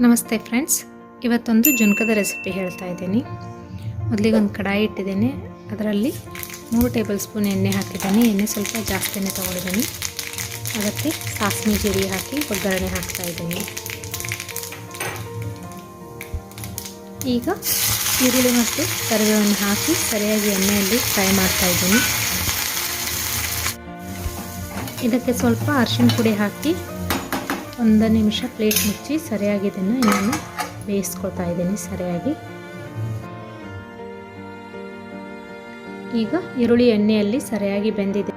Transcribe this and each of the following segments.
ನಮಸ್ತೆ ಫ್ರೆಂಡ್ಸ್, ಇವತ್ತೊಂದು ಜುನ್ಕದ ರೆಸಿಪಿ ಹೇಳ್ತಾ ಇದ್ದೀನಿ. ಮೊದಲಿಗೆ ಒಂದು ಕಡಾಯಿ ಇಟ್ಟಿದ್ದೇನೆ. ಅದರಲ್ಲಿ 3 ಟೇಬಲ್ ಸ್ಪೂನ್ ಎಣ್ಣೆ ಹಾಕಿದ್ದೀನಿ. ಎಣ್ಣೆ ಸ್ವಲ್ಪ ಜಾಸ್ತಿನೇ ತೊಗೊಂಡಿದ್ದೀನಿ. ಅದಕ್ಕೆ ಸಾಸಿವೆ ಜೀರಿಗೆ ಹಾಕಿ ಒಗ್ಗರಣೆ ಹಾಕ್ತಾ ಇದ್ದೀನಿ. ಈಗ ಈರುಳ್ಳಿ ಮತ್ತು ಕರಿಬೇವನ್ನು ಹಾಕಿ ಸರಿಯಾಗಿ ಎಣ್ಣೆಯಲ್ಲಿ ಫ್ರೈ ಮಾಡ್ತಾ ಇದ್ದೀನಿ. ಇದಕ್ಕೆ ಸ್ವಲ್ಪ ಅರಿಶಿನ ಪುಡಿ ಹಾಕಿ 1 ನಿಮಿಷ ಪ್ಲೇಟ್ ಮುಚ್ಚಿ ಸರಿಯಾಗಿ ಇದನ್ನು ಇನ್ನೊಂದು ಬೇಯಿಸ್ಕೊಳ್ತಾ ಇದ್ದೀನಿ ಸರಿಯಾಗಿ. ಈಗ ಈರುಳ್ಳಿ ಎಣ್ಣೆಯಲ್ಲಿ ಸರಿಯಾಗಿ ಬೆಂದಿದೆ.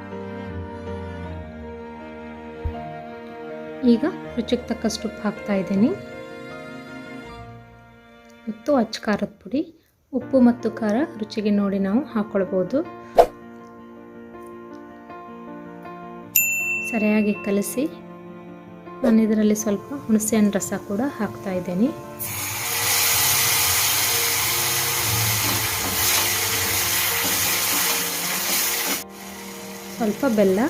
ಈಗ ರುಚಿಗೆ ತಕ್ಕಷ್ಟು ಉಪ್ಪು ಹಾಕ್ತಾ ಇದ್ದೀನಿ ಮತ್ತು ಅಚ್ಚ ಖಾರದ ಪುಡಿ. ಉಪ್ಪು ಮತ್ತು ಖಾರ ರುಚಿಗೆ ನೋಡಿ ನಾವು ಹಾಕ್ಕೊಳ್ಬೋದು. ಸರಿಯಾಗಿ ಕಲಸಿ ನಾನು ಇದರಲ್ಲಿ ಸ್ವಲ್ಪ ಹುಣಸೆಹಣ್ಣು ರಸ ಕೂಡ ಹಾಕ್ತಾ ಇದ್ದೀನಿ. ಸ್ವಲ್ಪ ಬೆಲ್ಲ,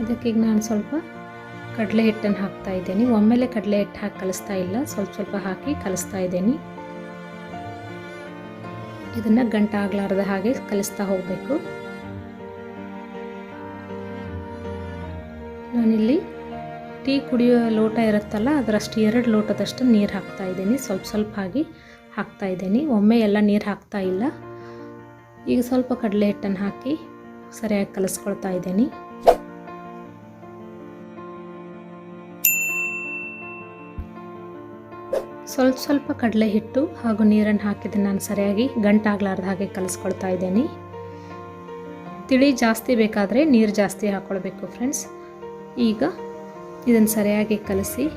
ಇದಕ್ಕೆ ನಾನು ಸ್ವಲ್ಪ ಕಡಲೆ ಹಿಟ್ಟನ್ನು ಹಾಕ್ತಾ ಇದ್ದೀನಿ. ಒಮ್ಮೆಲೆ ಕಡಲೆ ಹಿಟ್ಟು ಹಾಕಿ ಕಲಿಸ್ತಾ ಇಲ್ಲ, ಸ್ವಲ್ಪ ಸ್ವಲ್ಪ ಹಾಕಿ ಕಲಿಸ್ತಾ ಇದ್ದೀನಿ. ಇದನ್ನು ಗಂಟು ಆಗಲಾರ್ದ ಹಾಗೆ ಕಲಿಸ್ತಾ ಹೋಗಬೇಕು. ನಾನಿಲ್ಲಿ ಟೀ ಕುಡಿಯೋ ಲೋಟ ಇರುತ್ತಲ್ಲ, ಅದರಷ್ಟು 2 ಲೋಟದಷ್ಟು ನೀರು ಹಾಕ್ತಾ ಇದ್ದೀನಿ. ಸ್ವಲ್ಪ ಸ್ವಲ್ಪ ಆಗಿ ಹಾಕ್ತಾ ಇದ್ದೀನಿ, ಒಮ್ಮೆ ಎಲ್ಲ ನೀರು ಹಾಕ್ತಾ ಇಲ್ಲ. ಈಗ ಸ್ವಲ್ಪ ಕಡಲೆ ಹಿಟ್ಟನ್ನು ಹಾಕಿ ಸರಿಯಾಗಿ ಕಲಿಸ್ಕೊಳ್ತಾ ಇದ್ದೀನಿ. ಸ್ವಲ್ಪ ಸ್ವಲ್ಪ ಕಡಲೆ ಹಿಟ್ಟು ಹಾಗೂ ನೀರನ್ನು ಹಾಕಿದ್ದು ನಾನು ಸರಿಯಾಗಿ ಗಂಟಾಗಲಾರ್ದ ಹಾಗೆ ಕಲಿಸ್ಕೊಳ್ತಾ ಇದ್ದೀನಿ. ತಿಳಿ ಜಾಸ್ತಿ ಬೇಕಾದರೆ ನೀರು ಜಾಸ್ತಿ ಹಾಕ್ಕೊಳ್ಬೇಕು ಫ್ರೆಂಡ್ಸ್. ಈಗ ಇದನ್ನು ಸರಿಯಾಗಿ ಕಲಸಿ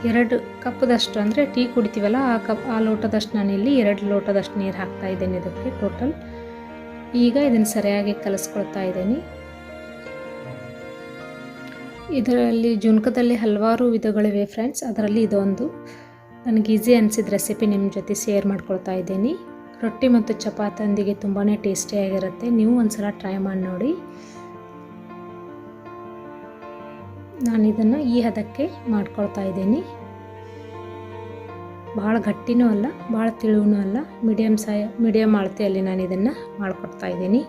ಎರಡು ಕಪ್ದಷ್ಟು ಅಂದರೆ ಟೀ ಕುಡಿತೀವಲ್ಲ ಆ ಲೋಟದಷ್ಟು ನಾನಿಲ್ಲಿ 2 ಲೋಟದಷ್ಟು ನೀರು ಹಾಕ್ತಾ ಇದ್ದೀನಿ ಇದಕ್ಕೆ ಟೋಟಲ್. ಈಗ ಇದನ್ನು ಸರಿಯಾಗಿ ಕಲಿಸ್ಕೊಳ್ತಾ ಇದ್ದೀನಿ. ಇದರಲ್ಲಿ ಜುನ್ಕದಲ್ಲಿ ಹಲವಾರು ವಿಧಗಳಿವೆ ಫ್ರೆಂಡ್ಸ್. ಅದರಲ್ಲಿ ಇದೊಂದು ನನಗೆ ಈಸಿ ಅನಿಸಿದ ರೆಸಿಪಿ ನಿಮ್ಮ ಜೊತೆ ಶೇರ್ ಮಾಡ್ಕೊಳ್ತಾ ಇದ್ದೀನಿ. ರೊಟ್ಟಿ ಮತ್ತು ಚಪಾತಿಯೊಂದಿಗೆ ತುಂಬಾ ಟೇಸ್ಟಿಯಾಗಿರುತ್ತೆ. ನೀವು ಒಂದ್ಸಲ ಟ್ರೈ ಮಾಡಿ ನೋಡಿ. ನಾನು ಇದನ್ನು ಈ ಹದಕ್ಕೆ ಮಾಡ್ಕೊಳ್ತಾ ಇದ್ದೀನಿ. ಭಾಳ ಗಟ್ಟಿನೂ ಅಲ್ಲ, ಭಾಳ ತಿಳುವೂ ಅಲ್ಲ, ಮೀಡಿಯಮ್ ಅಳತೆಯಲ್ಲಿ ನಾನು ಇದನ್ನು ಮಾಡ್ಕೊಡ್ತಾ ಇದ್ದೀನಿ.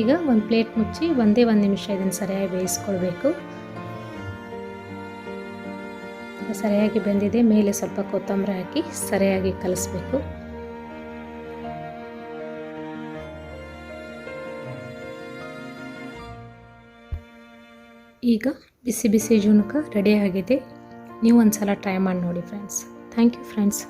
ಈಗ ಒಂದು ಪ್ಲೇಟ್ ಮುಚ್ಚಿ 1 ನಿಮಿಷ ಇದನ್ನು ಸರಿಯಾಗಿ ಬೇಯಿಸ್ಕೊಳ್ಬೇಕು. ಸರಿಯಾಗಿ ಬೆಂದಿದೆ. ಮೇಲೆ ಸ್ವಲ್ಪ ಕೊತ್ತಂಬರಿ ಹಾಕಿ ಸರಿಯಾಗಿ ಕಲಿಸ್ಬೇಕು. ಈಗ ಬಿಸಿ ಬಿಸಿ ಜುನ್ಕ ರೆಡಿಯಾಗಿದೆ. ನೀವು ಒಂದ್ಸಲ ಟ್ರೈ ಮಾಡಿ ನೋಡಿ ಫ್ರೆಂಡ್ಸ್. Thank you friends.